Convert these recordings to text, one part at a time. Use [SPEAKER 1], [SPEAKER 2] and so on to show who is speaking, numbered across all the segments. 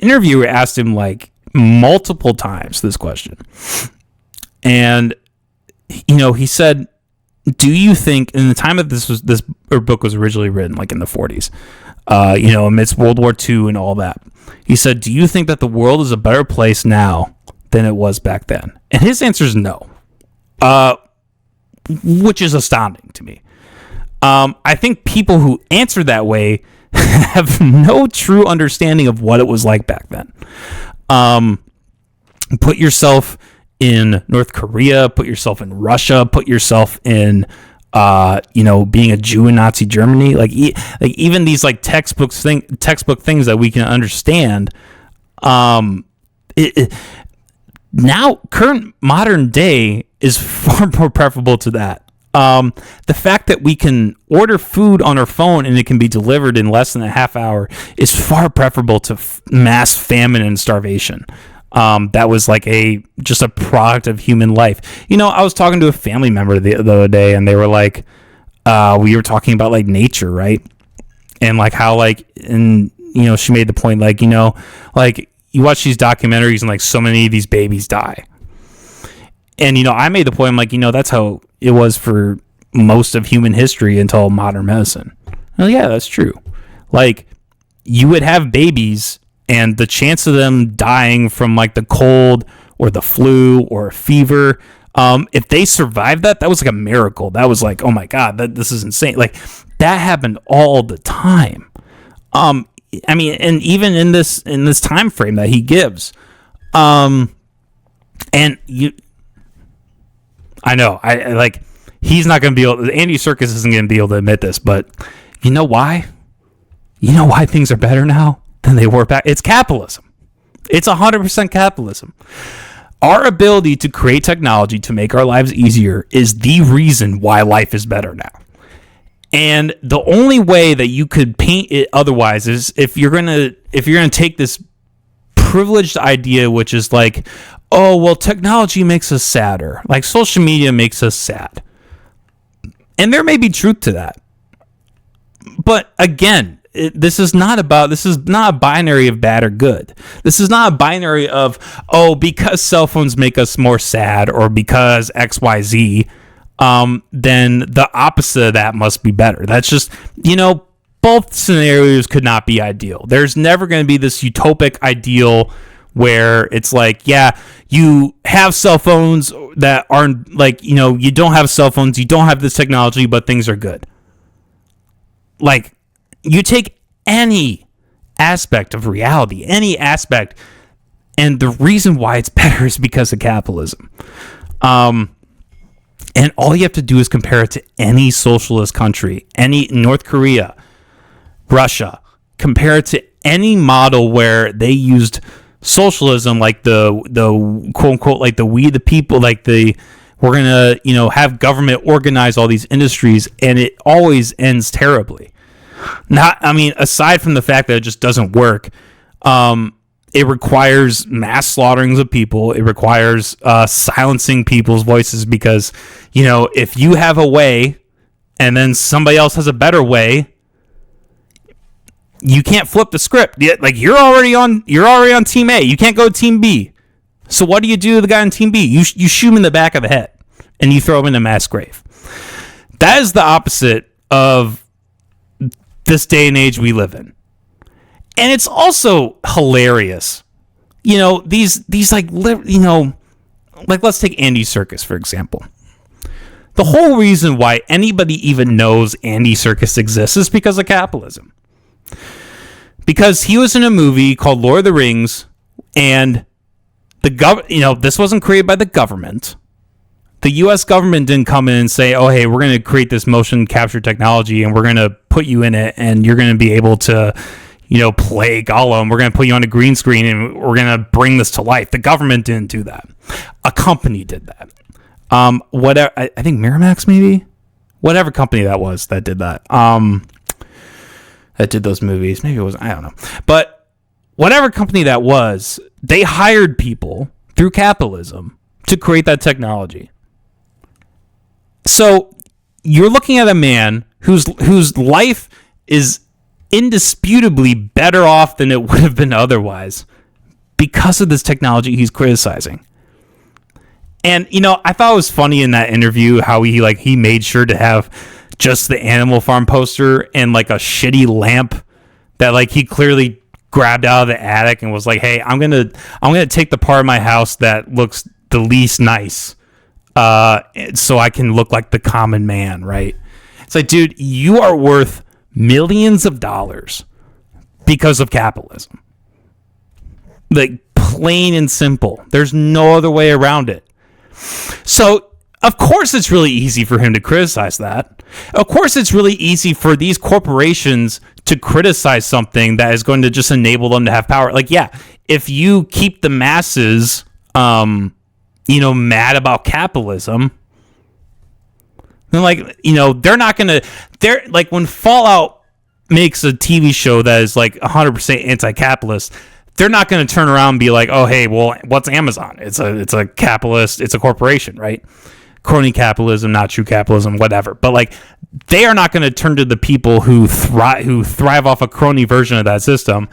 [SPEAKER 1] interviewer asked him like multiple times this question. And, he said, do you think in the time that this book was originally written, like in the 40s, amidst World War II and all that, he said, do you think that the world is a better place now than it was back then? And his answer is no, which is astounding to me. I think people who answer that way have no true understanding of what it was like back then. Put yourself in North Korea, put yourself in Russia, put yourself in, being a Jew in Nazi Germany. Like even these like textbook things that we can understand. Now current modern day is far more preferable to that. The fact that we can order food on our phone and it can be delivered in less than a half hour is far preferable to mass famine and starvation. That was like just a product of human life. I was talking to a family member the other day, and they were like, we were talking about like nature, right? And like how she made the point, like, like you watch these documentaries and like so many of these babies die. And, I made the point, I'm like, that's how it was for most of human history until modern medicine. Well, yeah, that's true. Like, you would have babies, and the chance of them dying from like the cold or the flu or a fever, if they survived that was like a miracle. That was like, oh my God, this is insane. Like, that happened all the time. And even in this time frame that he gives, I know, I like, he's not going to be able, Andy Serkis isn't going to be able to admit this, but you know why? You know why things are better now than they were back? It's capitalism. It's 100% capitalism. Our ability to create technology to make our lives easier is the reason why life is better now. And the only way that you could paint it otherwise is if you're gonna take this privileged idea, which is like, oh, well, technology makes us sadder. Like, social media makes us sad. And there may be truth to that. But again, this is not a binary of bad or good. This is not a binary of, oh, because cell phones make us more sad or because XYZ, then the opposite of that must be better. That's just, both scenarios could not be ideal. There's never going to be this utopic ideal where it's like, yeah, you have cell phones that aren't like, you don't have cell phones, you don't have this technology, but things are good. Like, you take any aspect of reality, any aspect, and the reason why it's better is because of capitalism. And all you have to do is compare it to any socialist country, any North Korea, Russia. Compare it to any model where they used socialism, like the quote unquote, like the we the people, like we're gonna have government organize all these industries, and it always ends terribly. Aside from the fact that it just doesn't work, it requires mass slaughterings of people. It requires silencing people's voices because, if you have a way and then somebody else has a better way, you can't flip the script. Like, you're already on team A. You can't go to team B. So what do you do to the guy on team B? You shoot him in the back of the head and you throw him in a mass grave. That is the opposite of this day and age we live in. And it's also hilarious. These like let's take Andy Serkis, for example. The whole reason why anybody even knows Andy Serkis exists is because of capitalism. Because he was in a movie called Lord of the Rings, and this wasn't created by the government. The U.S. government didn't come in and say, oh, hey, we're going to create this motion capture technology, and we're going to put you in it, and you're going to be able to, play Gollum. We're going to put you on a green screen, and we're going to bring this to life. The government didn't do that. A company did that. Whatever, I think Miramax, maybe? Whatever company that was that did that. That did those movies. Maybe it was, I don't know. But whatever company that was, they hired people through capitalism to create that technology. So you're looking at a man whose life is indisputably better off than it would have been otherwise because of this technology he's criticizing. And, you know, I thought it was funny in that interview how he made sure to have just the Animal Farm poster and like a shitty lamp that like he clearly grabbed out of the attic and was like, hey, I'm gonna take the part of my house that looks the least nice so I can look like the common man, right? It's like, dude, you are worth millions of dollars because of capitalism. Like, plain and simple. There's no other way around it. So, of course, it's really easy for him to criticize that. Of course, it's really easy for these corporations to criticize something that is going to just enable them to have power. Like, yeah, if you keep the masses, mad about capitalism, then, like, you know, they're not going to... They're like, when Fallout makes a TV show that is, like, 100% anti-capitalist... They're not going to turn around and be like, oh, hey, well, what's Amazon? It's a capitalist. It's a corporation, right? Crony capitalism, not true capitalism, whatever. But like, they are not going to turn to the people who thrive off a crony version of that system.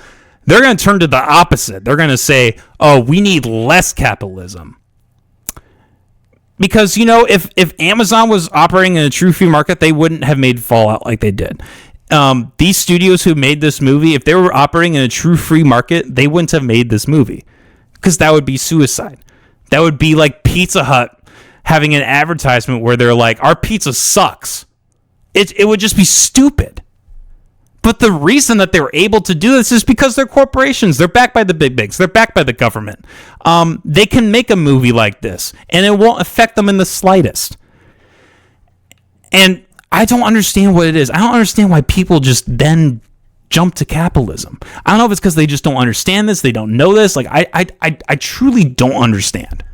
[SPEAKER 1] They're going to turn to the opposite. They're going to say, oh, we need less capitalism. Because, you know, if Amazon was operating in a true free market, they wouldn't have made Fallout like they did. These studios who made this movie, if they were operating in a true free market, they wouldn't have made this movie, because that would be suicide. That would be like Pizza Hut having an advertisement where they're like, our pizza sucks. It would just be stupid. But the reason that they were able to do this is because they're corporations. They're backed by the big bigs. They're backed by the government. They can make a movie like this, and it won't affect them in the slightest. And I don't understand what it is. I don't understand why people just then jump to capitalism. I don't know if it's because they just don't understand this. They don't know this. Like, I truly don't understand.